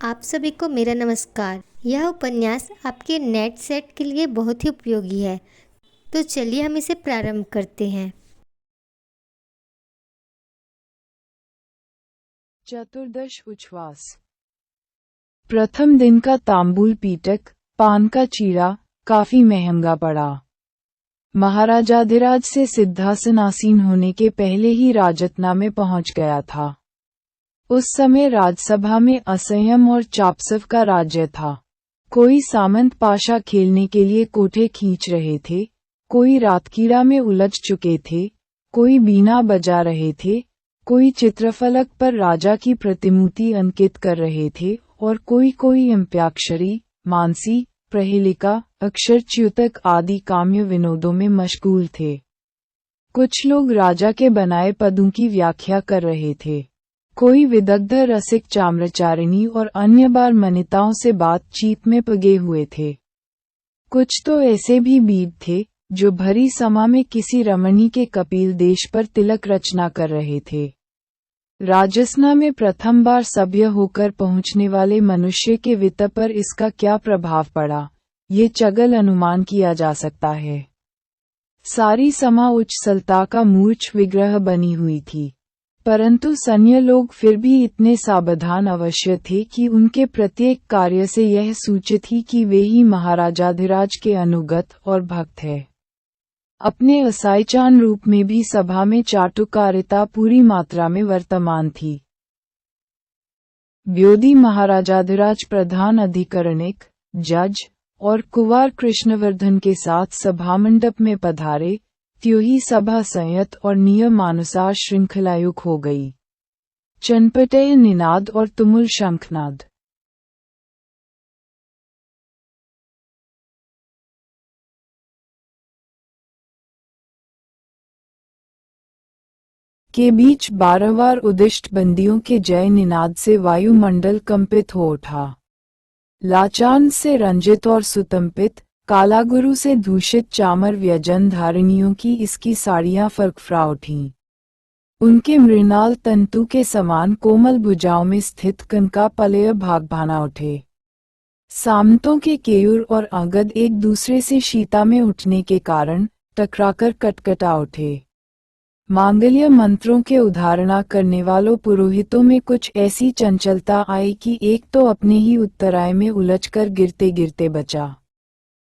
आप सभी को मेरा नमस्कार। यह उपन्यास आपके नेट सेट के लिए बहुत ही उपयोगी है, तो चलिए हम इसे प्रारंभ करते हैं। चतुर्दश उच्छ्वास। प्रथम दिन का तांबूल पीटक, पान का चीरा, काफी महंगा पड़ा। महाराजाधिराज से सिद्धासनासीन होने के पहले ही राजतनामे पहुंच गया था। उस समय राजसभा में असंयम और चापसव का राज्य था। कोई सामंत पाशा खेलने के लिए कोठे खींच रहे थे, कोई रातकीड़ा में उलझ चुके थे, कोई बीना बजा रहे थे, कोई चित्रफलक पर राजा की प्रतिमूर्ति अंकित कर रहे थे और कोई अंत्याक्षरी, मानसी, प्रहेलिका, अक्षरच्युतक आदि काम्य विनोदों में मशगूल थे। कुछ लोग राजा के बनाए पदों की व्याख्या कर रहे थे। कोई विदग्ध रसिक चाम्रचारिणी और अन्य बार मनिताओं से बातचीत में पगे हुए थे। कुछ तो ऐसे भी बीब थे जो भरी समा में किसी रमणी के कपिल देश पर तिलक रचना कर रहे थे। राजसना में प्रथम बार सभ्य होकर पहुंचने वाले मनुष्य के वित्त पर इसका क्या प्रभाव पड़ा, ये चगल अनुमान किया जा सकता है। सारी समा उच्चसलता का मूर्छ विग्रह बनी हुई थी, परंतु सन्य लोग फिर भी इतने सावधान अवश्य थे कि उनके प्रत्येक कार्य से यह सूचित ही कि वे ही महाराजाधिराज के अनुगत और भक्त हैं। अपने असायचान रूप में भी सभा में चाटुकारिता पूरी मात्रा में वर्तमान थी। व्योधी महाराजाधिराज प्रधान अधिकरणिक, जज और कुंवर कृष्णवर्धन के साथ सभामंडप में पधारे, त्यों ही सभा संयत और नियमानुसार श्रृंखलायुक्त हो गई। चनपटे निनाद और तुमुल शंखनाद के बीच बारंबार उदिष्ट बंदियों के जय निनाद से वायुमंडल कंपित हो उठा। लाचान से रंजित और सुतंपित, कालागुरु से दूषित चामर व्यजन धारिणियों की इसकी साड़ियां फरफरा उठीं। उनके मृणाल तंतु के समान कोमल भुजाओं में स्थित कनका पलय भाग भाना उठे। सामंतों के केयूर और अंगद एक दूसरे से शीता में उठने के कारण टकराकर कटकटा उठे। मांगल्य मंत्रों के उद्धारणा करने वालों पुरोहितों में कुछ ऐसी चंचलता आई कि एक तो अपने ही उत्तराय में उलझकर गिरते गिरते बचा।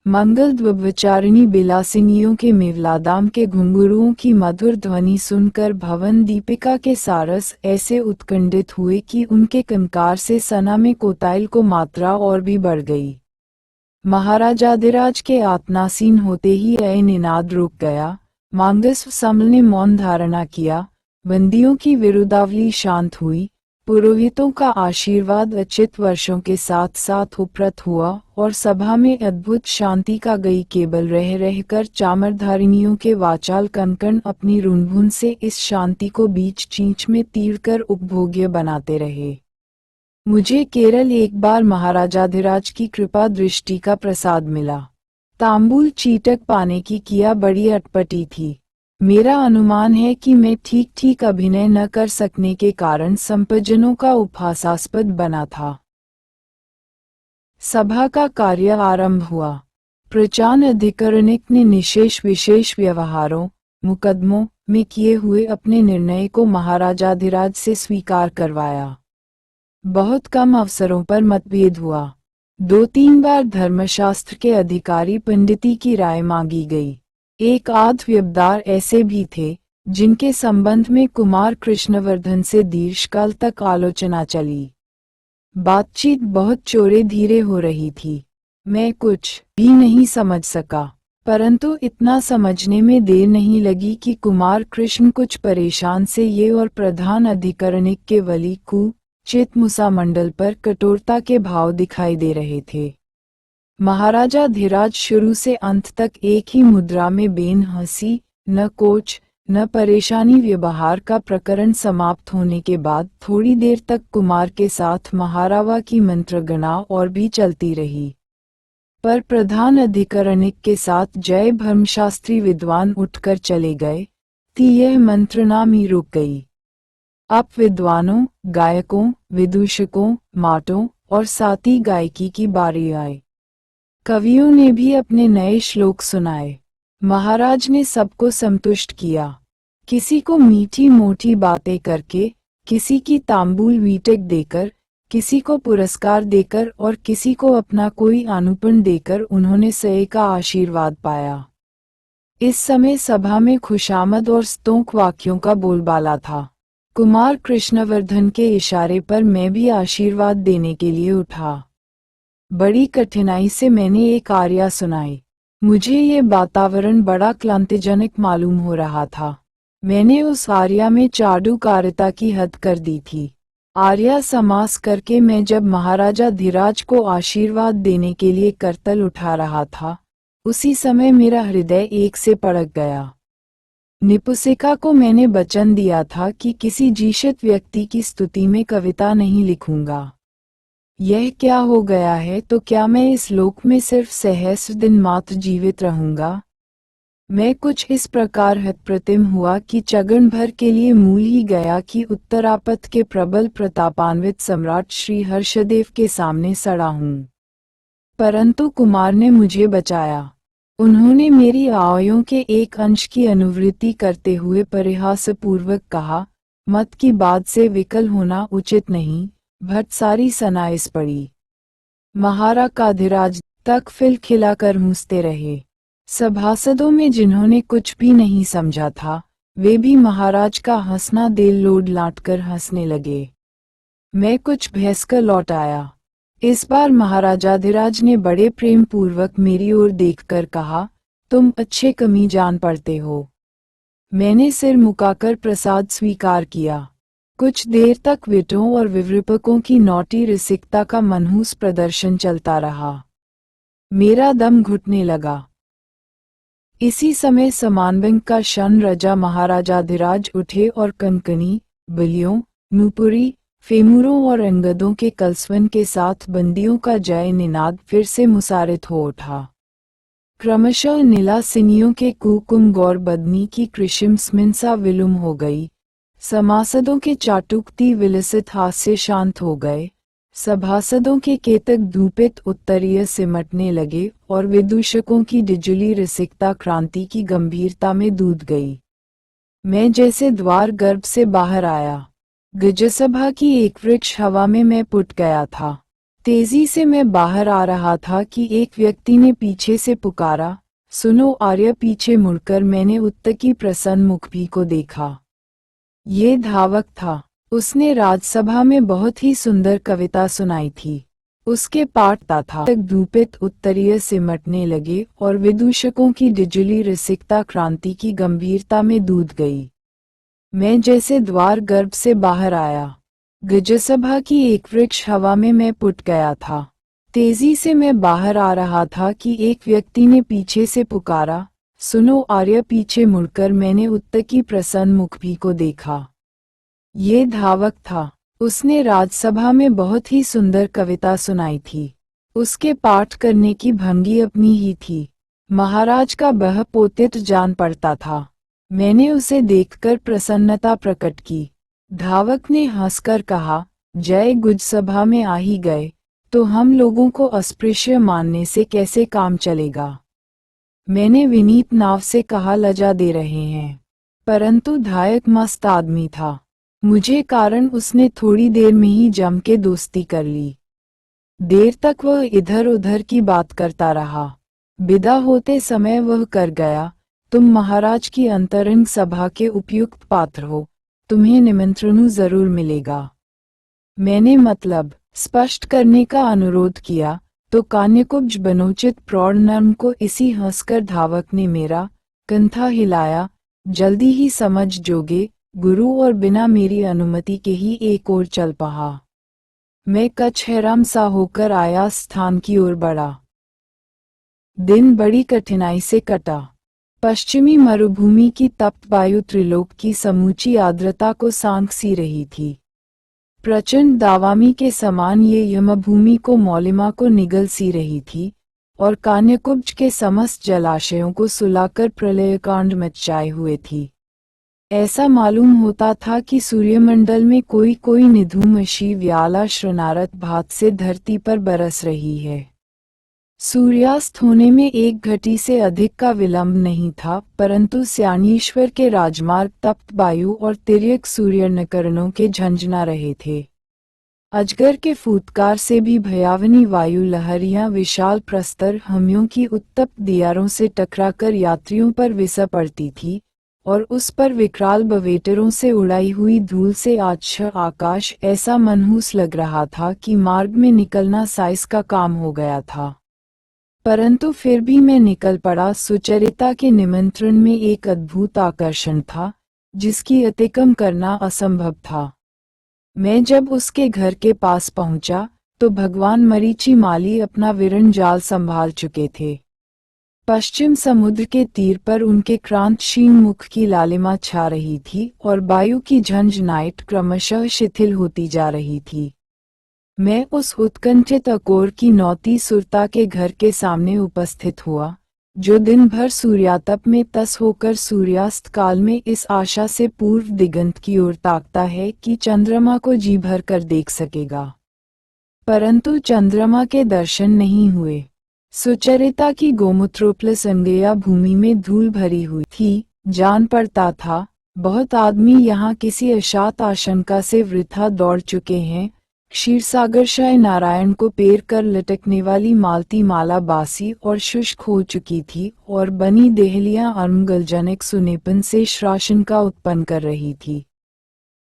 मंगल द्विविचारिणी बिलासिनियों के मेवलादाम के घुंघरुओं की मधुर ध्वनि सुनकर भवन दीपिका के सारस ऐसे उत्कंठित हुए कि उनके कंकार से सना में कोताइल को मात्रा और भी बढ़ गई। महाराजाधिराज के आत्मासीन होते ही यह निनाद रुक गया। मांगस्व समल ने मौन धारणा किया, बंदियों की विरुदावली शांत हुई, पुरोहितों का आशीर्वाद अचित वर्षों के साथ साथ उपरत हुआ और सभा में अद्भुत शांति का गई। केवल रह रहकर चामरधारिणियों के वाचाल कनकन अपनी रुनभुन से इस शांति को बीच चींच में तीरकर उपभोग्य बनाते रहे। मुझे केवल एक बार महाराजाधिराज की कृपा दृष्टि का प्रसाद मिला। तांबूल चीटक पाने की किया बड़ी अटपटी थी। मेरा अनुमान है कि मैं ठीक ठीक अभिनय न कर सकने के कारण संपजनों का उपहासास्पद बना था। सभा का कार्य आरंभ हुआ। प्रचान अधिकरणिक ने निशेष विशेष व्यवहारों, मुकदमों में किए हुए अपने निर्णय को महाराजाधिराज से स्वीकार करवाया। बहुत कम अवसरों पर मतभेद हुआ। 2-3 बार धर्मशास्त्र के अधिकारी पंडिती की राय मांगी गई। एक आध व्यवधार ऐसे भी थे जिनके संबंध में कुमार कृष्णवर्धन से दीर्घकाल तक आलोचना चली। बातचीत बहुत चोरे धीरे हो रही थी। मैं कुछ भी नहीं समझ सका, परंतु इतना समझने में देर नहीं लगी कि कुमार कृष्ण कुछ परेशान से ये और प्रधान अधिकरणिक के वली कु चित मुसामंडल पर कठोरता के भाव दिखाई दे रहे थे। महाराजाधिराज शुरू से अंत तक एक ही मुद्रा में बेन हंसी, न कोच न परेशानी व्यवहार का प्रकरण समाप्त होने के बाद थोड़ी देर तक कुमार के साथ महारावा की मंत्रगणा और भी चलती रही। पर प्रधान अधिकरणिक के साथ जय धर्मशास्त्री विद्वान उठकर चले गए, थी यह मंत्रना ही रुक गई। अब विद्वानों, गायकों, विदूषकों, माटों, और साथ ही गायकी की बारी आई। कवियों ने भी अपने नए श्लोक सुनाए। महाराज ने सबको संतुष्ट किया, किसी को मीठी मोटी बातें करके, किसी की तांबूल वीटक देकर, किसी को पुरस्कार देकर और किसी को अपना कोई अनुपण देकर उन्होंने सए का आशीर्वाद पाया। इस समय सभा में खुशामद और स्तोक वाक्यों का बोलबाला था। कुमार कृष्णवर्धन के इशारे पर मैं भी आशीर्वाद देने के लिए उठा। बड़ी कठिनाई से मैंने एक आर्या सुनाई। मुझे ये वातावरण बड़ा क्लांतिजनक मालूम हो रहा था। मैंने उस आर्या में चाडुकारिता की हद कर दी थी। आर्या समास करके मैं जब महाराजा धीराज को आशीर्वाद देने के लिए करतल उठा रहा था, उसी समय मेरा हृदय एक से पड़क गया। निपुसिका को मैंने वचन दिया था कि किसी जीशित व्यक्ति की स्तुति में कविता नहीं लिखूंगा। यह क्या हो गया है? तो क्या मैं इस लोक में सिर्फ सहस्र दिन मात्र जीवित रहूंगा? मैं कुछ इस प्रकार हतप्रतिम हुआ कि क्षण भर के लिए मूल ही गया कि उत्तरापथ के प्रबल प्रतापान्वित सम्राट श्री हर्षदेव के सामने सड़ा हूँ। परंतु कुमार ने मुझे बचाया। उन्होंने मेरी आयों के एक अंश की अनुवृत्ति करते हुए परिहासपूर्वक कहा, मत की बात से विकल होना उचित नहीं। भट्टसारी सनाइस पड़ी। महाराज काधिराज तक फिल खिलाकर हंसते रहे। सभासदों में जिन्होंने कुछ भी नहीं समझा था, वे भी महाराज का हंसना दिल लोड लाटकर हंसने लगे। मैं कुछ भैंसकर लौट आया। इस बार महाराजाधिराज ने बड़े प्रेम पूर्वक मेरी ओर देखकर कहा, तुम अच्छे कमी जान पड़ते हो। मैंने सिर मुकाकर प्रसाद स्वीकार किया। कुछ देर तक विटों और विवृपकों की नौटी रसिकता का मनहूस प्रदर्शन चलता रहा। मेरा दम घुटने लगा। इसी समय समानबंग का शन रजा महाराजाधिराज उठे और कनकनी, बलियों, नूपुरी, फेमुरों और अंगदों के कलस्वन के साथ बंदियों का जय निनाद फिर से मुसारित हो उठा। क्रमशः नीला सिनियों के कुकुम गौर बदनी की कृषिम स्मिंसा विलुम हो गई। सभासदों के चाटुकती विलसित हास्य शांत हो गए। सभासदों के केतक धूपित उत्तरीय सिमटने लगे और विदूषकों की डिजुली रसिकता क्रांति की गंभीरता में दूध गई। मैं जैसे द्वार गर्भ से बाहर आया। गजसभा की एक वृक्ष हवा में मैं पुट गया था। तेजी से मैं बाहर आ रहा था कि एक व्यक्ति ने पीछे से पुकारा, सुनो आर्य। पीछे मुड़कर मैंने उत्तकी प्रसन्न मुखभी को देखा। ये धावक था। उसने राजसभा में बहुत ही सुंदर कविता सुनाई थी। उसके पाठता था तक धूपित उत्तरीय सिमटने लगे और विदूषकों की डिजुली रसिकता क्रांति की गंभीरता में दूध गई। मैं जैसे द्वार गर्भ से बाहर आया। गजसभा की एक वृक्ष हवा में मैं पुट गया था। तेजी से मैं बाहर आ रहा था कि एक व्यक्ति ने पीछे से पुकारा, सुनो आर्य। पीछे मुड़कर मैंने उत्तकी प्रसन्न मुखभी को देखा। ये धावक था। उसने राजसभा में बहुत ही सुंदर कविता सुनाई थी। उसके पाठ करने की भंगी अपनी ही थी। महाराज का बह पोतित जान पड़ता था। मैंने उसे देखकर प्रसन्नता प्रकट की। धावक ने हंसकर कहा, जय गुज। सभा में आ ही गए तो हम लोगों को अस्पृश्य मानने से कैसे काम चलेगा। मैंने विनीत नाव से कहा, लजा दे रहे हैं। परंतु धायक मस्त आदमी था। मुझे कारण उसने थोड़ी देर में ही जम के दोस्ती कर ली। देर तक वह इधर उधर की बात करता रहा। विदा होते समय वह कर गया, तुम महाराज की अंतरंग सभा के उपयुक्त पात्र हो, तुम्हें निमंत्रण जरूर मिलेगा। मैंने मतलब स्पष्ट करने का अनुरोध किया तो कान्यकुब्ज बनोचित प्रौढ़ नर्म को इसी हंसकर धावक ने मेरा कंथा हिलाया, जल्दी ही समझ जोगे गुरु, और बिना मेरी अनुमति के ही एक ओर चल पड़ा। मैं कछ हैरान सा होकर आया स्थान की ओर बढ़ा। दिन बड़ी कठिनाई से कटा। पश्चिमी मरुभूमि की तप्त वायु त्रिलोक की समूची आर्द्रता को सांख सी रही थी। प्रचंड दावामी के समान ये यमभूमि को मौलिमा को निगल सी रही थी और कान्यकुब्ज के समस्त जलाशयों को सुलाकर प्रलयकांड मचाए हुए थी। ऐसा मालूम होता था कि सूर्यमंडल में कोई कोई निधूमशी व्याला शृणारत भात से धरती पर बरस रही है। सूर्यास्त होने में 1 घटी से अधिक का विलंब नहीं था, परंतु स्यानीश्वर के राजमार्ग तप्त वायु और तिर्यक सूर्यनकरणों के झंझना रहे थे। अजगर के फूत्कार से भी भयावनी वायु लहरियां विशाल प्रस्तर हमियों की उत्तप्त दियारों से टकराकर यात्रियों पर विसा पड़ती थी, और उस पर विकराल बवेटरों से उड़ाई हुई धूल से आच्छा आकाश ऐसा मनहूस लग रहा था कि मार्ग में निकलना साइस का काम हो गया था। परंतु फिर भी मैं निकल पड़ा। सुचरिता के निमंत्रण में एक अद्भुत आकर्षण था, जिसकी अतिक्रमण करना असंभव था। मैं जब उसके घर के पास पहुंचा, तो भगवान मरीचि माली अपना विरण जाल संभाल चुके थे। पश्चिम समुद्र के तीर पर उनके क्रांतशील मुख की लालिमा छा रही थी और वायु की झंझनाहट क्रमशः शिथिल होती जा रही थी। मैं उस उत्कंठित अकोर की नौती सुरता के घर के सामने उपस्थित हुआ, जो दिन भर सूर्यातप में तस होकर सूर्यास्त काल में इस आशा से पूर्व दिगंत की ओर ताकता है कि चंद्रमा को जी भर कर देख सकेगा। परंतु चंद्रमा के दर्शन नहीं हुए। सुचरिता की गोमूत्रोप्लस अंगया भूमि में धूल भरी हुई थी। जान पड़ता था, बहुत आदमी यहाँ किसी अशात आशंका से वृथा दौड़ चुके हैं। क्षीरसागर शाय नारायण को पैर कर लटकने वाली मालती माला बासी और शुष्क हो चुकी थी, और बनी देहलियां अमंगलजनक सुनेपन से श्राशंका उत्पन्न कर रही थी।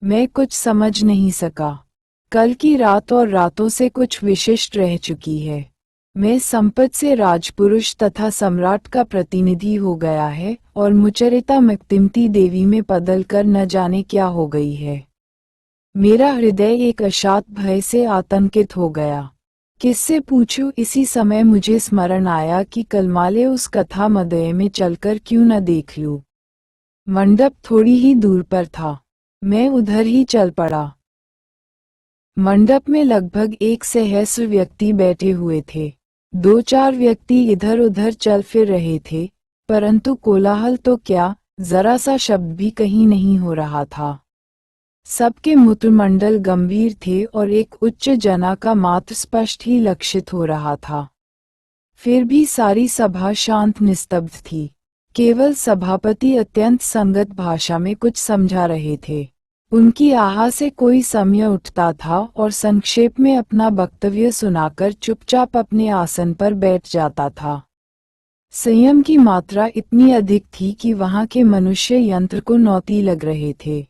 मैं कुछ समझ नहीं सका। कल की रात और रातों से कुछ विशिष्ट रह चुकी है। मैं संपत से राजपुरुष तथा सम्राट का प्रतिनिधि हो गया है, और मुचरिता मक्तिमती देवी में बदल कर न जाने क्या हो गई है। मेरा हृदय एक अशात भय से आतंकित हो गया। किससे पूछूं? इसी समय मुझे स्मरण आया कि कलमाले उस कथा मदय में चलकर क्यों न देख लूं। मंडप थोड़ी ही दूर पर था। मैं उधर ही चल पड़ा। मंडप में लगभग 100 व्यक्ति बैठे हुए थे। 2-4 व्यक्ति इधर उधर चल फिर रहे थे, परंतु कोलाहल तो क्या, जरा सा शब्द भी कहीं नहीं हो रहा था। सबके मूत्रमंडल गंभीर थे और एक उच्च जना का मात्र स्पष्ट ही लक्षित हो रहा था। फिर भी सारी सभा शांत निस्तब्ध थी। केवल सभापति अत्यंत संगत भाषा में कुछ समझा रहे थे। उनकी आहा से कोई समय उठता था और संक्षेप में अपना वक्तव्य सुनाकर चुपचाप अपने आसन पर बैठ जाता था। संयम की मात्रा इतनी अधिक थी कि वहां के मनुष्य यंत्र को नौती लग रहे थे।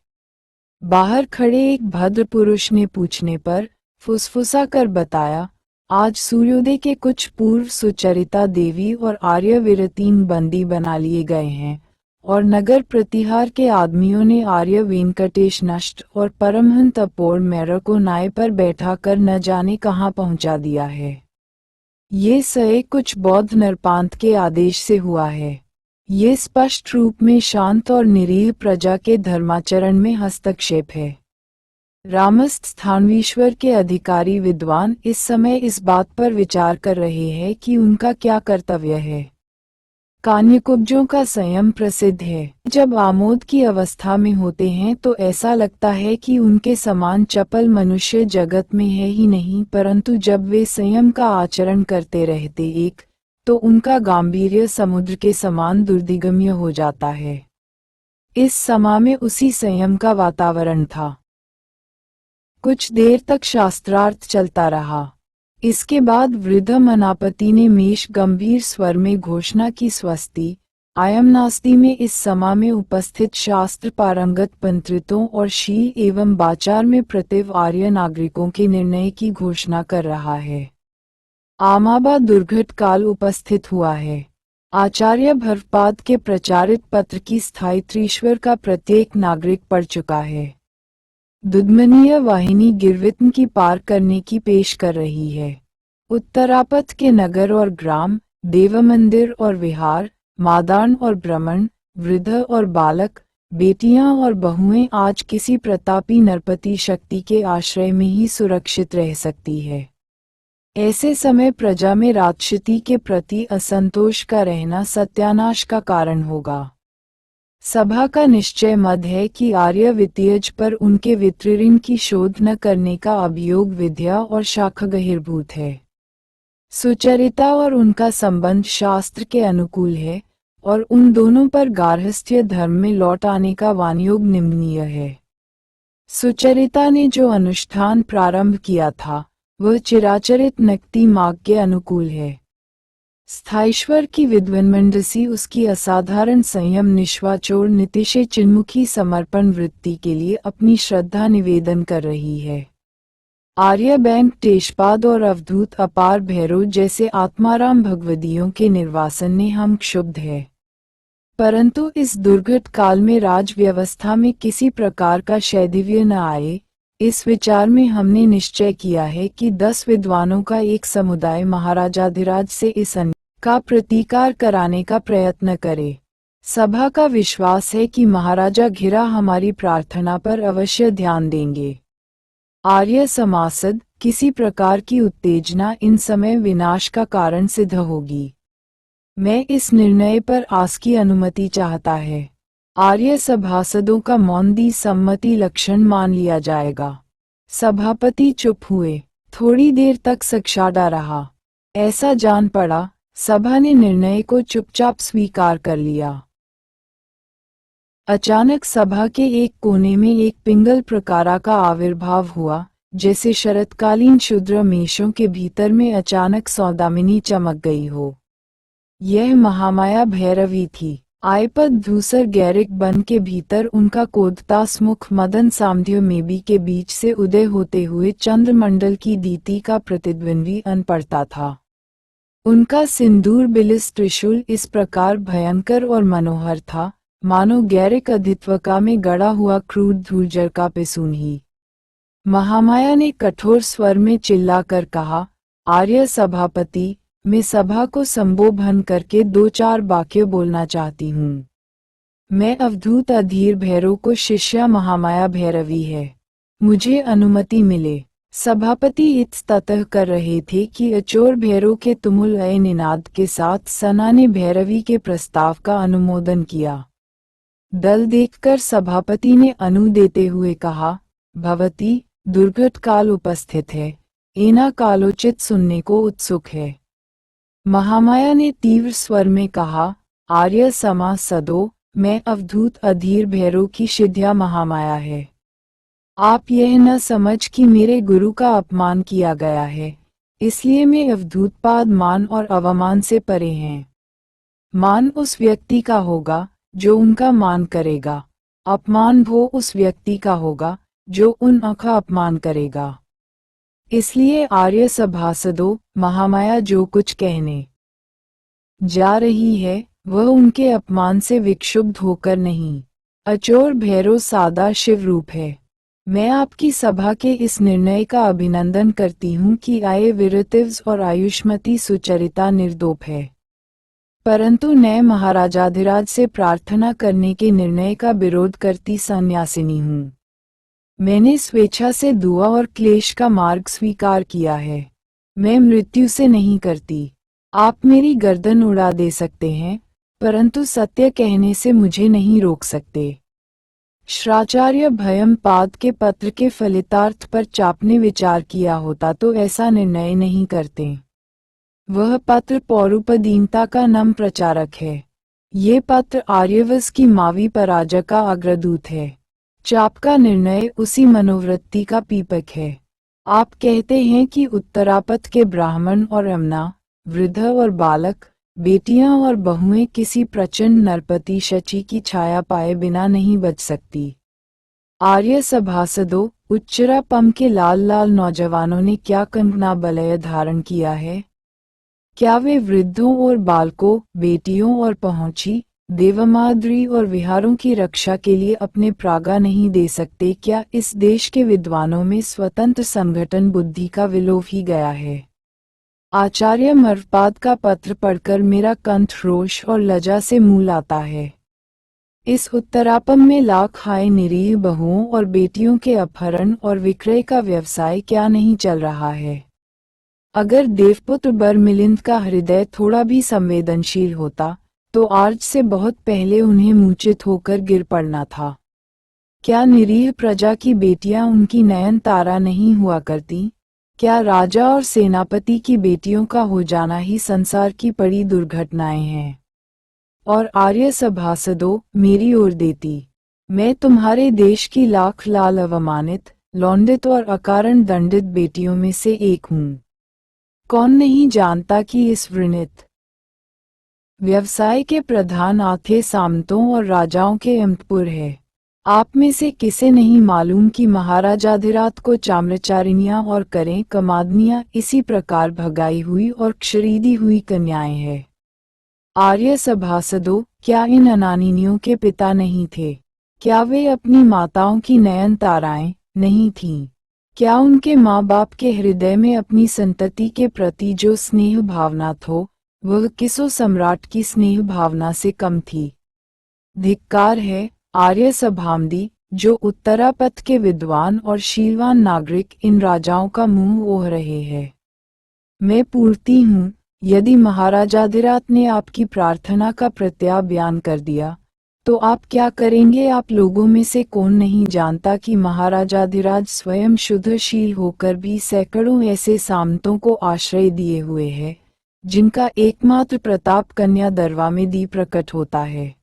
बाहर खड़े एक भद्र पुरुष ने पूछने पर फुसफुसा कर बताया, आज सूर्योदय के कुछ पूर्व सुचरिता देवी और आर्यवीर 3 बंदी बना लिए गए हैं, और नगर प्रतिहार के आदमियों ने आर्य वेंकटेश नष्ट और परमहंस अपोर मैर को नाय पर बैठा कर न जाने कहाँ पहुंचा दिया है। ये सए कुछ बौद्ध नरपांत के आदेश से हुआ है। ये स्पष्ट रूप में शांत और निरीह प्रजा के धर्माचरण में हस्तक्षेप है। रामस्थ स्थानवीश्वर के अधिकारी विद्वान इस समय इस बात पर विचार कर रहे हैं कि उनका क्या कर्तव्य है। कान्यकुब्जों का संयम प्रसिद्ध है। जब आमोद की अवस्था में होते हैं तो ऐसा लगता है कि उनके समान चपल मनुष्य जगत में है ही नहीं, परंतु जब वे संयम का आचरण करते रहते एक, तो उनका गांभीर्य समुद्र के समान दुर्दिगम्य हो जाता है। इस समा में उसी संयम का वातावरण था। कुछ देर तक शास्त्रार्थ चलता रहा। इसके बाद वृद्ध मनापति ने मेष गंभीर स्वर में घोषणा की, स्वस्ति आयम नास्ति में इस समा में उपस्थित शास्त्र पारंगत पंडितों और शील एवं वाचार में प्रतिव आर्य नागरिकों के निर्णय की घोषणा कर रहा है। आमाबा दुर्घट काल उपस्थित हुआ है। आचार्य भरपाद के प्रचारित पत्र की स्थायित्रीश्वर का प्रत्येक नागरिक पढ़ चुका है। दुद्मनीय वाहिनी गिरवित्न की पार करने की पेश कर रही है। उत्तरापथ के नगर और ग्राम, देवमंदिर और विहार, मादान और ब्राह्मण, वृद्ध और बालक, बेटियां और बहुएं आज किसी प्रतापी नरपति शक्ति के आश्रय में ही सुरक्षित रह सकती है। ऐसे समय प्रजा में राजनीति के प्रति असंतोष का रहना सत्यानाश का कारण होगा। सभा का निश्चय मत है कि आर्य वितीयज पर उनके वितरण की शोध न करने का अभियोग विद्या और शाखा बहिर्भूत है। सुचरिता और उनका संबंध शास्त्र के अनुकूल है और उन दोनों पर गार्हस्थ्य धर्म में लौट आने का वानयोग निम्नीय है। सुचरिता ने जो अनुष्ठान प्रारंभ किया था वह चिराचरित नक्ति मार्ग के अनुकूल है। स्थाईश्वर की विद्वन्मंडसी उसकी असाधारण संयम निष्वाचोर नीतिशे चिन्मुखी समर्पण वृत्ति के लिए अपनी श्रद्धा निवेदन कर रही है। आर्य बैंक तेजपाद और अवधूत अपार भैरव जैसे आत्माराम भगवदियों के निर्वासन ने हम क्षुब्ध है, परंतु इस दुर्घट काल में राज व्यवस्था में किसी प्रकार का शैथिल्य न आए, इस विचार में हमने निश्चय किया है कि 10 विद्वानों का एक समुदाय महाराजाधिराज से इस अन्याय का प्रतिकार कराने का प्रयत्न करे। सभा का विश्वास है कि महाराजा घिरा हमारी प्रार्थना पर अवश्य ध्यान देंगे। आर्य समासद किसी प्रकार की उत्तेजना इन समय विनाश का कारण सिद्ध होगी। मैं इस निर्णय पर आस की अनुमति चाहता है। आर्य सभासदों का मौन दी सम्मति लक्षण मान लिया जाएगा। सभापति चुप हुए। थोड़ी देर तक सक्षाड़ा रहा। ऐसा जान पड़ा सभा ने निर्णय को चुपचाप स्वीकार कर लिया। अचानक सभा के एक कोने में एक पिंगल प्रकारा का आविर्भाव हुआ, जैसे शरतकालीन क्षुद्र मेषों के भीतर में अचानक सौदामिनी चमक गई हो। यह महामाया भैरवी थी। आयपद धूसर गैरिक बन के भीतर उनका कोदतास मुख मदन सामध्य मेबी के बीच से उदय होते हुए चंद्रमंडल की दीति का प्रतिद्वंद्वी अन पड़ता था। उनका सिंदूर बिलिस त्रिशूल इस प्रकार भयंकर और मनोहर था, मानो गैरिक अधित्वका में गड़ा हुआ क्रूर धूर्जर का पिसून ही। महामाया ने कठोर स्वर में चिल्लाकर कहा, आर्य सभापति, मैं सभा को संबोधन करके 2-4 वाक्य बोलना चाहती हूँ। मैं अवधूत अधीर भैरव को शिष्या महामाया भैरवी है। मुझे अनुमति मिले। सभापति इत्स्ततः कर रहे थे कि अचोर भैरव के तुमुल अय निनाद के साथ सना ने भैरवी के प्रस्ताव का अनुमोदन किया। दल देखकर सभापति ने अनु देते हुए कहा, भवती, दुर्घट काल उपस्थित है, एना कालोचित सुनने को उत्सुक है। महामाया ने तीव्र स्वर में कहा, आर्य समासदो, मैं अवधूत अधीर भैरव की शिष्या महामाया है। आप यह न समझ कि मेरे गुरु का अपमान किया गया है, इसलिए मैं अवधूतपाद मान और अवमान से परे हैं। मान उस व्यक्ति का होगा जो उनका मान करेगा, अपमान वो उस व्यक्ति का होगा जो उनका अपमान करेगा। इसलिए आर्य सभासदों, महामाया जो कुछ कहने जा रही है वह उनके अपमान से विक्षुब्ध होकर नहीं। अचोर भैरव सादा शिव रूप है। मैं आपकी सभा के इस निर्णय का अभिनंदन करती हूँ कि आय विरतिव्स और आयुष्मती सुचरिता निर्दोष है, परंतु नए महाराजाधिराज से प्रार्थना करने के निर्णय का विरोध करती सन्यासिनी हूँ। मैंने स्वेच्छा से दुआ और क्लेश का मार्ग स्वीकार किया है। मैं मृत्यु से नहीं करती। आप मेरी गर्दन उड़ा दे सकते हैं, परंतु सत्य कहने से मुझे नहीं रोक सकते। श्राचार्य भयम पाद के पत्र के फलितार्थ पर चापने विचार किया होता तो ऐसा निर्णय नहीं करते। वह पत्र पौरुपदीनता का नम प्रचारक है। ये पत्र आर्यवस की मावी पराजय का अग्रदूत है। चाप का निर्णय उसी मनोवृत्ति का पीपक है। आप कहते हैं कि उत्तरापथ के ब्राह्मण और अमना, वृद्ध और बालक, बेटियां और बहुएं किसी प्रचंड नरपति शची की छाया पाए बिना नहीं बच सकती। आर्य सभासदों, उच्चरा पम के लाल लाल नौजवानों ने क्या कंगना बलय धारण किया है? क्या वे वृद्धों और बालकों, बेटियों और पहुंची, देवमाद्री और विहारों की रक्षा के लिए अपने प्रागा नहीं दे सकते? क्या इस देश के विद्वानों में स्वतंत्र संगठन बुद्धि का विलोप ही गया है? आचार्य मर्वपाद का पत्र पढ़कर मेरा कंठ रोष और लज्जा से मूल आता है। इस उत्तरापम में लाख हाय निरीह बहुओं और बेटियों के अपहरण और विक्रय का व्यवसाय क्या नहीं चल रहा है? अगर देवपुत्र बरमिलिंद का हृदय थोड़ा भी संवेदनशील होता तो आज से बहुत पहले उन्हें मूर्छित होकर गिर पड़ना था। क्या निरीह प्रजा की बेटियां उनकी नयन तारा नहीं हुआ करती? क्या राजा और सेनापति की बेटियों का हो जाना ही संसार की बड़ी दुर्घटनाएं हैं? और आर्य सभासदों, मेरी ओर देती, मैं तुम्हारे देश की लाख लाल अवमानित, लौंडित और अकारण दंडित बेटियों में से एक हूँ। कौन नहीं जानता कि इस वृणित व्यवसाय के प्रधान आथे सामंतों और राजाओं के अंतपुर है। आप में से किसे नहीं मालूम कि महाराजाधिराज को चाम्रचारिणियां और करें कमादनियां इसी प्रकार भगाई हुई और क्षरीदी हुई कन्याएं हैं। आर्य सभासदों, क्या इन अनानिनियों के पिता नहीं थे? क्या वे अपनी माताओं की नयन ताराएं नहीं थीं? क्या उनके माँ बाप के हृदय में अपनी संतति के प्रति जो स्नेह भावना थो, वह किसो सम्राट की स्नेह भावना से कम थी? धिक्कार है, आर्य सभामंदी, जो उत्तरापथ के विद्वान और शीलवान नागरिक इन राजाओं का मुंह ओह रहे हैं। मैं पूछती हूँ, यदि महाराजाधिराज ने आपकी प्रार्थना का प्रत्याख्यान कर दिया, तो आप क्या करेंगे? आप लोगों में से कौन नहीं जानता कि महाराजाधिराज स्वयं शुद्धशील होकर भी सैकड़ों ऐसे सामंतों को आश्रय दिए हुए है, जिनका एकमात्र प्रताप कन्या दरवा में दी प्रकट होता है।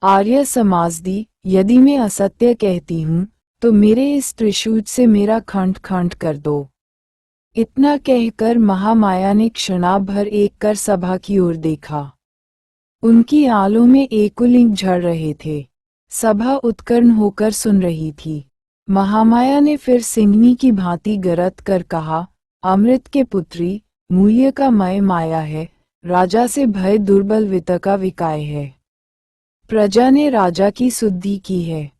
आर्य समाजदी, यदि मैं असत्य कहती हूँ, तो मेरे इस त्रिशूल से मेरा खंड खंड कर दो। इतना कहकर महामाया ने क्षणाभर एक कर सभा की ओर देखा। उनकी आलों में एकुलिंग झड़ रहे थे। सभा उत्कर्ण होकर सुन रही थी। महामाया ने फिर सिंहनी की भांति गरज कर कहा, अमृत के पुत्री, मूल्य का मय माया है, राजा से भय दुर्बल वित्त का विकाय है। प्रजा ने राजा की शुद्धि की है,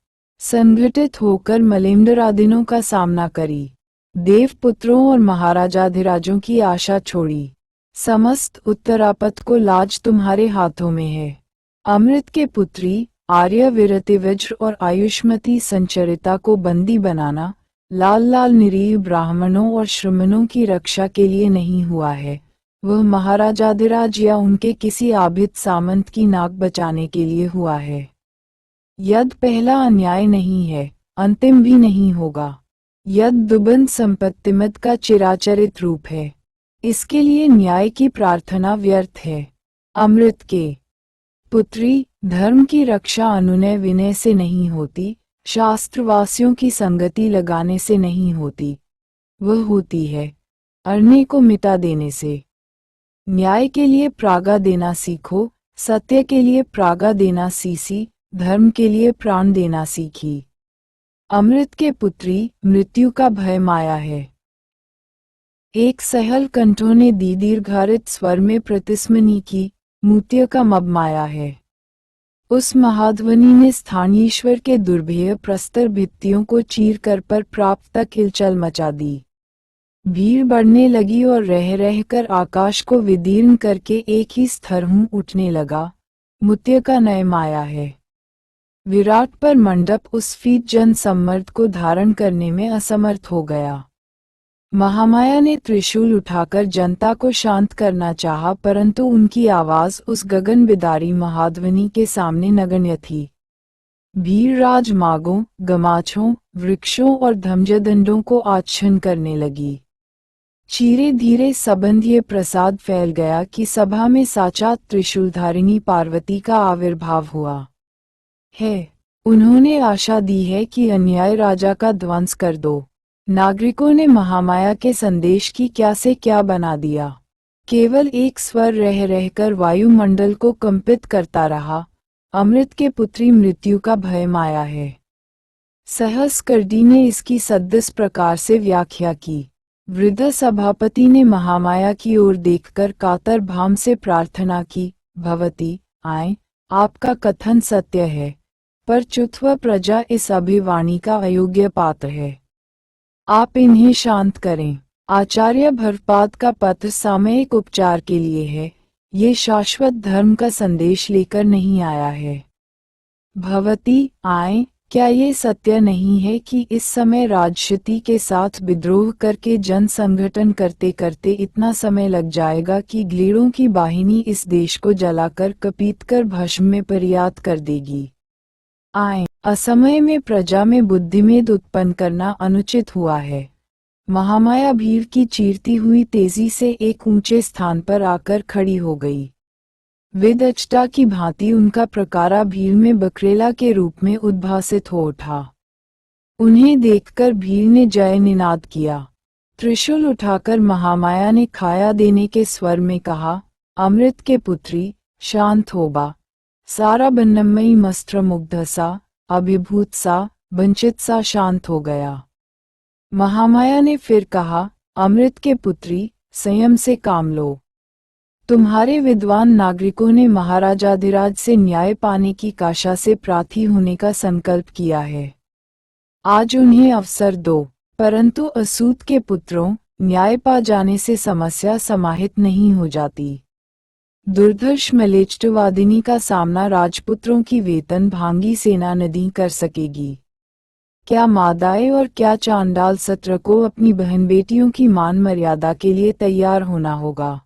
संगठित होकर मलेंद्रादिनों का सामना करी, देवपुत्रों और महाराजाधिराजों की आशा छोड़ी। समस्त उत्तरापथ को लाज तुम्हारे हाथों में है। अमृत के पुत्री, आर्य विरति वज्र और आयुष्मती संचरिता को बंदी बनाना लाल लाल निरीह ब्राह्मणों और श्रमणों की रक्षा के लिए नहीं हुआ है, वह महाराजाधिराज या उनके किसी आभित सामंत की नाक बचाने के लिए हुआ है। यद पहला अन्याय नहीं है, अंतिम भी नहीं होगा। यद दुबन संपत्तिमद का चिराचरित रूप है, इसके लिए न्याय की प्रार्थना व्यर्थ है। अमृत के पुत्री, धर्म की रक्षा अनुनय विनय से नहीं होती, शास्त्रवासियों की संगति लगाने से नहीं होती, वह होती है अरण्य को मिटा देने से। न्याय के लिए प्रागा देना सीखो, सत्य के लिए प्रागा देना सीसी, धर्म के लिए प्राण देना सीखी। अमृत के पुत्री, मृत्यु का भय माया है। एक सहल कंठों ने दीर्घारित स्वर में प्रतिस्मनी की, मूत्य का मब माया है। उस महाध्वनि ने स्थानीश्वर के दुर्भेय प्रस्तर भित्तियों को चीर कर पर प्राप्त तक हिलचल मचा दी। भीड़ बढ़ने लगी और रह रहकर आकाश को विदीर्ण करके एक ही स्तर उठने लगा। मूत्य का नय माया है। विराट पर मंडप उस फीट जन सम्मर्द को धारण करने में असमर्थ हो गया। महामाया ने त्रिशूल उठाकर जनता को शांत करना चाहा, परंतु उनकी आवाज उस गगन बिदारी महाध्वनि के सामने नगण्य थी। भीड़ राजमार्गों, गमाछों, वृक्षों और धमजदंडों को आच्छन्न करने लगी। धीरे धीरे सबंधीय प्रसाद फैल गया कि सभा में साक्षात त्रिशूलधारिणी पार्वती का आविर्भाव हुआ है। उन्होंने आशा दी है कि अन्याय राजा का ध्वंस कर दो। नागरिकों ने महामाया के संदेश की क्या से क्या बना दिया। केवल एक स्वर रह रहकर वायुमंडल को कंपित करता रहा, अमृत के पुत्री, मृत्यु का भय माया है। सहस्कर्णी ने इसकी सद्दिस प्रकार से व्याख्या की। वृद्ध सभापति ने महामाया की ओर देखकर कातर भाव से प्रार्थना की, भवती, आए, आपका कथन सत्य है, पर चुथवा प्रजा इस अभिवाणी का अयोग्य पात्र है। आप इन्हें शांत करें। आचार्य भरपाद का पत्र सामयिक उपचार के लिए है, ये शाश्वत धर्म का संदेश लेकर नहीं आया है। भवती, आए, क्या ये सत्य नहीं है कि इस समय राजशती के साथ विद्रोह करके जन संगठन करते करते इतना समय लग जाएगा कि ग्लेड़ों की वाहिनी इस देश को जलाकर कपीत कर भस्म में परिणत कर देगी। आए असमय में प्रजा में बुद्धिमेद उत्पन्न करना अनुचित हुआ है। महामाया भीड़ की चीरती हुई तेजी से एक ऊंचे स्थान पर आकर खड़ी हो गई। विदचटा की भांति उनका प्रकारा भीड़ में बकरेला के रूप में उद्भासित हो उठा। उन्हें देखकर भीड़ ने जय निनाद किया। त्रिशूल उठाकर महामाया ने खाया देने के स्वर में कहा, अमृत के पुत्री, शांत हो बा। सारा बन्नमयी मस्त्र मुग्ध सा, अभिभूत सा, वंचित सा शांत हो गया। महामाया ने फिर कहा, अमृत के पुत्री, संयम से काम लो। तुम्हारे विद्वान नागरिकों ने महाराजाधिराज से न्याय पाने की काशा से प्रार्थी होने का संकल्प किया है। आज उन्हें अवसर दो, परंतु असूत के पुत्रों, न्याय पा जाने से समस्या समाहित नहीं हो जाती। दुर्धर्ष मलेच्छवादिनी का सामना राजपुत्रों की वेतन भांगी सेना नहीं कर सकेगी। क्या मादाएं और क्या चांडाल सत्र को अपनी बहन बेटियों की मान मर्यादा के लिए तैयार होना होगा।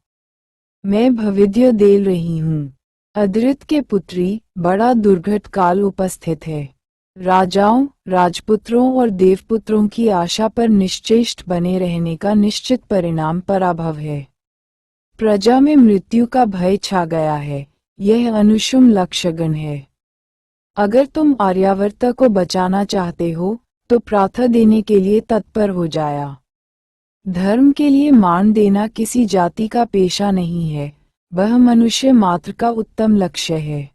मैं भविष्य दे रही हूँ। अद्रित के पुत्री, बड़ा दुर्घट काल उपस्थित है। राजाओं, राजपुत्रों और देवपुत्रों की आशा पर निश्चेष्ट बने रहने का निश्चित परिणाम पराभव है। प्रजा में मृत्यु का भय छा गया है। यह अनुशुम लक्षण है। अगर तुम आर्यावर्त को बचाना चाहते हो, तो प्रार्थ देने के लिए तत्पर हो जाया। धर्म के लिए मान देना किसी जाति का पेशा नहीं है, वह मनुष्य मात्र का उत्तम लक्ष्य है।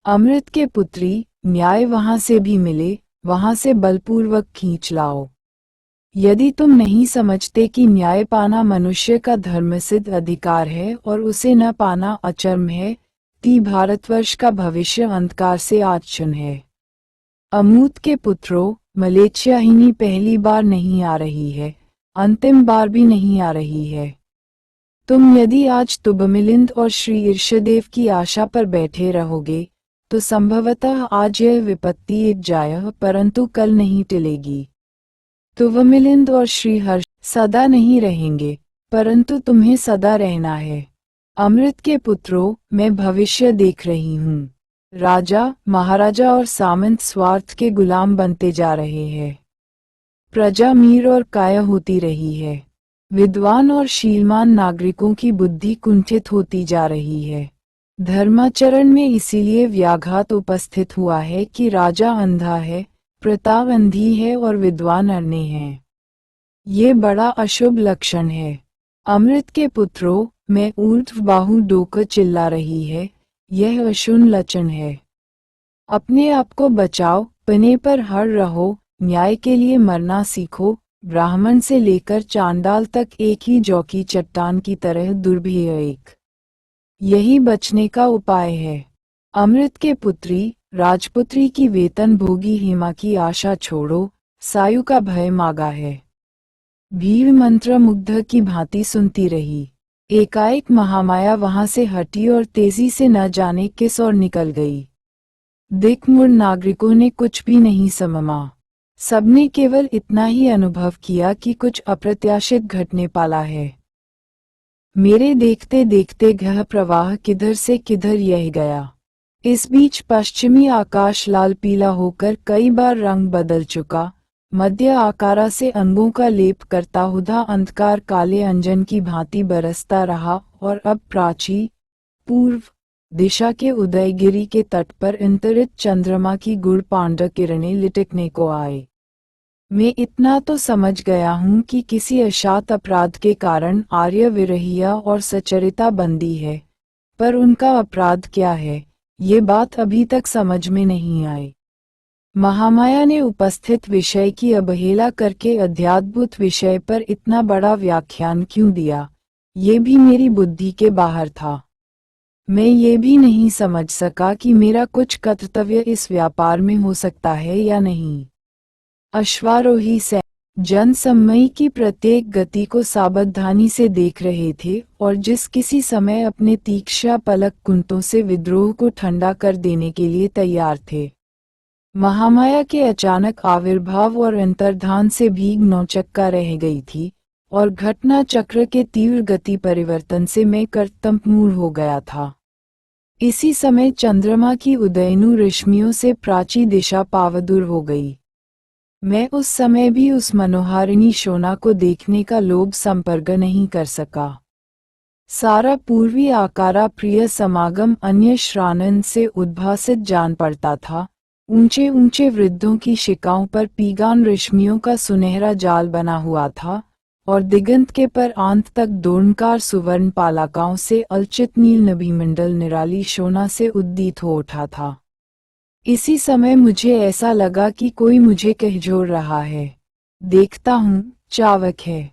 अमृत के पुत्री, न्याय वहां से भी मिले, वहां से बलपूर्वक खींच लाओ। यदि तुम नहीं समझते कि न्याय पाना मनुष्य का धर्मसिद्ध अधिकार है और उसे न पाना अचर्म है, ती भारतवर्ष का भविष्य अंधकार से आच्छन्न है। अमूत के पुत्रों, मलेच्छाहिनी पहली बार नहीं आ रही है, अंतिम बार भी नहीं आ रही है। तुम यदि आज तुबमिलिंद और श्री ईर्ष्यदेव की आशा पर बैठे रहोगे, तो संभवतः आज यह विपत्ति एक जाए, परंतु कल नहीं टलेगी। तुबमिलिंद और श्री हर्ष सदा नहीं रहेंगे, परंतु तुम्हें सदा रहना है। अमृत के पुत्रों, मैं भविष्य देख रही हूँ। राजा, महाराजा और सामंत स्वार्थ के गुलाम बनते जा रहे हैं। प्रजा मीर और काया होती रही है। विद्वान और शीलमान नागरिकों की बुद्धि कुंठित होती जा रही है। धर्माचरण में इसीलिए व्याघात उपस्थित हुआ है कि राजा अंधा है, प्रताप अंधी है और विद्वान अन्ने हैं। ये बड़ा अशुभ लक्षण है। अमृत के पुत्रों, मैं ऊर्ध्व बाहु डोकर चिल्ला रही है, यह अशुभ लक्षण है। अपने आप को बचाओ, पने पर हर रहो, न्याय के लिए मरना सीखो। ब्राह्मण से लेकर चांडाल तक एक ही जौ की चट्टान की तरह दुर्भेय एक। यही बचने का उपाय है। अमृत के पुत्री, राजपुत्री की वेतन भोगी हेमा की आशा छोड़ो, सायु का भय मांगा है। भीड़ मंत्र मुग्ध की भांति सुनती रही। एकाएक महामाया वहां से हटी और तेजी से न जाने किस ओर निकल गई। दिक्मुड़ नागरिकों ने कुछ भी नहीं समझा। सबने केवल इतना ही अनुभव किया कि कुछ अप्रत्याशित घटने पाला है। मेरे देखते देखते ग्रह प्रवाह किधर से किधर यह गया। इस बीच पश्चिमी आकाश लाल पीला होकर कई बार रंग बदल चुका। मध्य आकारा से अंगों का लेप करता हुआ अंधकार काले अंजन की भांति बरसता रहा और अब प्राची पूर्व दिशा के उदयगिरी के तट पर इंतरित चंद्रमा की गुड़ पांडव किरणें लिटकने को आए। मैं इतना तो समझ गया हूँ कि किसी अशात अपराध के कारण आर्य विरहिया और सचरिता बंदी है, पर उनका अपराध क्या है, ये बात अभी तक समझ में नहीं आई। महामाया ने उपस्थित विषय की अवहेला करके अध्यात्मभूत विषय पर इतना बड़ा व्याख्यान क्यों दिया, ये भी मेरी बुद्धि के बाहर था। मैं ये भी नहीं समझ सका कि मेरा कुछ कर्तव्य इस व्यापार में हो सकता है या नहीं। अश्वारोही से जन सम्मई की प्रत्येक गति को सावधानी से देख रहे थे और जिस किसी समय अपने तीक्ष्ण पलक कुंतों से विद्रोह को ठंडा कर देने के लिए तैयार थे। महामाया के अचानक आविर्भाव और अंतर्धान से भीग नौचक्का रह गई थी, और घटना चक्र के तीव्र गति परिवर्तन से मैं कर्तव्यमूढ़ हो गया था। इसी समय चंद्रमा की उदयनु रश्मियों से प्राची दिशा पावदुर हो गई। मैं उस समय भी उस मनोहारिणी शोना को देखने का लोभ संपर्क नहीं कर सका। सारा पूर्वी आकारा प्रिय समागम अन्य श्रानन से उद्भासित जान पड़ता था। ऊंचे ऊंचे वृद्धों की शिकाओं पर पीगान रश्मियों का सुनहरा जाल बना हुआ था, और दिगंत के पर आंत तक दोर्णकार सुवर्ण पालाकाओं से अलचित नील नभीमंडल निराली शोना से उद्दीत हो उठा था। इसी समय मुझे ऐसा लगा कि कोई मुझे कहिजोर रहा है। देखता हूँ, चावक है।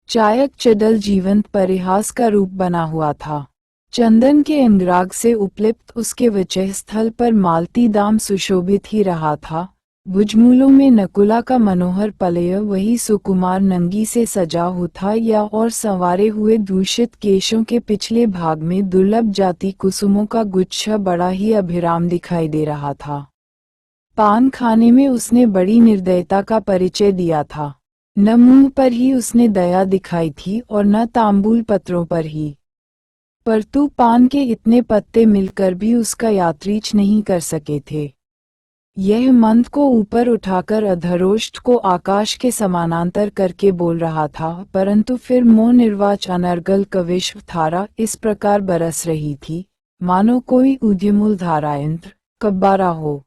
चायक चडल जीवंत परिहास का रूप बना हुआ था। चंदन के अनुराग से उपलिप्त उसके विचय स्थल पर मालती दाम सुशोभित ही रहा था। भुजमूलों में नकुला का मनोहर पलय वही सुकुमार नंगी से सजा हुआ था, या और संवारे हुए दूषित केशों के पिछले भाग में दुर्लभ जाति कुसुमों का गुच्छा बड़ा ही अभिराम दिखाई दे रहा था। पान खाने में उसने बड़ी निर्दयता का परिचय दिया था। न मुंह पर ही उसने दया दिखाई थी और न तांबूल पत्रों पर ही। परंतु पान के इतने पत्ते मिलकर भी उसका यात्रीच नहीं कर सके थे। यह मंद को ऊपर उठाकर अधरोष्ठ को आकाश के समानांतर करके बोल रहा था, परंतु फिर मोह निर्वाच अनर्गल कविश्व धारा इस प्रकार बरस रही थी, मानो कोई उद्यमूल धारायंत्र कब्बारा हो।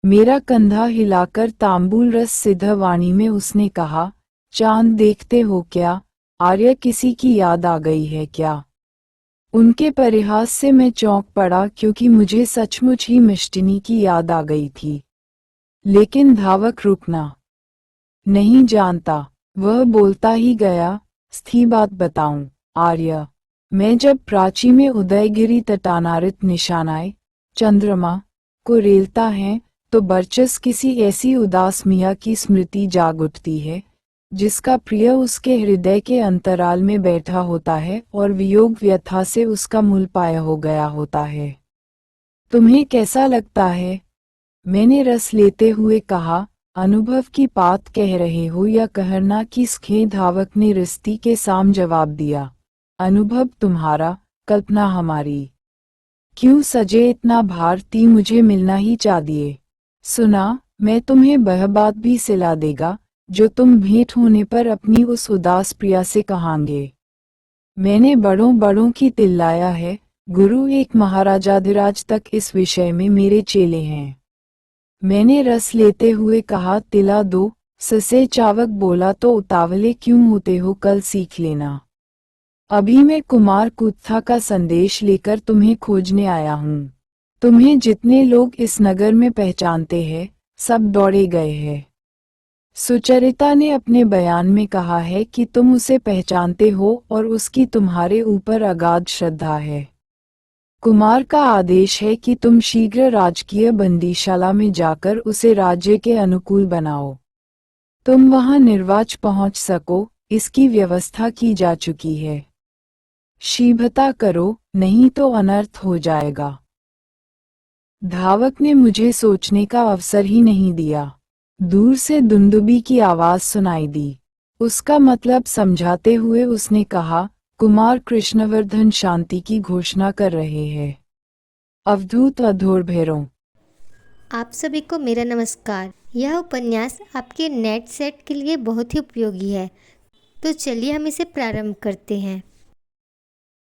मेरा कंधा हिलाकर तांबूल रस सिद्ध वाणी में उसने कहा, चांद देखते हो क्या? आर्य किसी की याद आ गई है क्या? उनके परिहास से मैं चौंक पड़ा, क्योंकि मुझे सचमुच ही मिष्टिनी की याद आ गई थी। लेकिन धावक रुकना नहीं जानता, वह बोलता ही गया, स्थि बात बताऊं, आर्य। मैं जब प्राची में उदयगिरी तटानारित निशानाए चंद्रमा को रेलता है, तो बरचस किसी ऐसी उदास मिया की स्मृति जाग उठती है, जिसका प्रिय उसके हृदय के अंतराल में बैठा होता है और वियोग व्यथा से उसका मूल पाया हो गया होता है। तुम्हें कैसा लगता है? मैंने रस लेते हुए कहा। अनुभव की बात कह रहे हो या कहना की स्खे? धावक ने रिश्ती के साम जवाब दिया। अनुभव तुम्हारा, कल्पना हमारी। क्यों सजे इतना भारती, मुझे मिलना ही चाहिए। सुना, मैं तुम्हें वह बात भी सिला देगा जो तुम भेंट होने पर अपनी उस उदास प्रिया से कहांगे। मैंने बड़ों बड़ों की तिल्लाया है, गुरु एक महाराजाधिराज तक इस विषय में मेरे चेले हैं। मैंने रस लेते हुए कहा, तिला दो। ससे चावक बोला, तो उतावले क्यों होते हो, कल सीख लेना। अभी मैं कुमार कुत्था का संदेश लेकर तुम्हें खोजने आया हूँ। तुम्हें जितने लोग इस नगर में पहचानते हैं, सब दौड़े गए हैं। सुचरिता ने अपने बयान में कहा है कि तुम उसे पहचानते हो और उसकी तुम्हारे ऊपर अगाध श्रद्धा है। कुमार का आदेश है कि तुम शीघ्र राजकीय बंदीशाला में जाकर उसे राज्य के अनुकूल बनाओ। तुम वहां निर्वाच पहुंच सको, इसकी व्यवस्था की जा चुकी है। शीघ्रता करो, नहीं तो अनर्थ हो जाएगा। धावक ने मुझे सोचने का अवसर ही नहीं दिया। दूर से दुंदुबी की आवाज सुनाई दी। उसका मतलब समझाते हुए उसने कहा, कुमार कृष्णवर्धन शांति की घोषणा कर रहे हैं। अवधूत अधोर भैरों। आप सभी को मेरा नमस्कार। यह उपन्यास आपके नेट सेट के लिए बहुत ही उपयोगी है। तो चलिए हम इसे प्रारंभ करते हैं।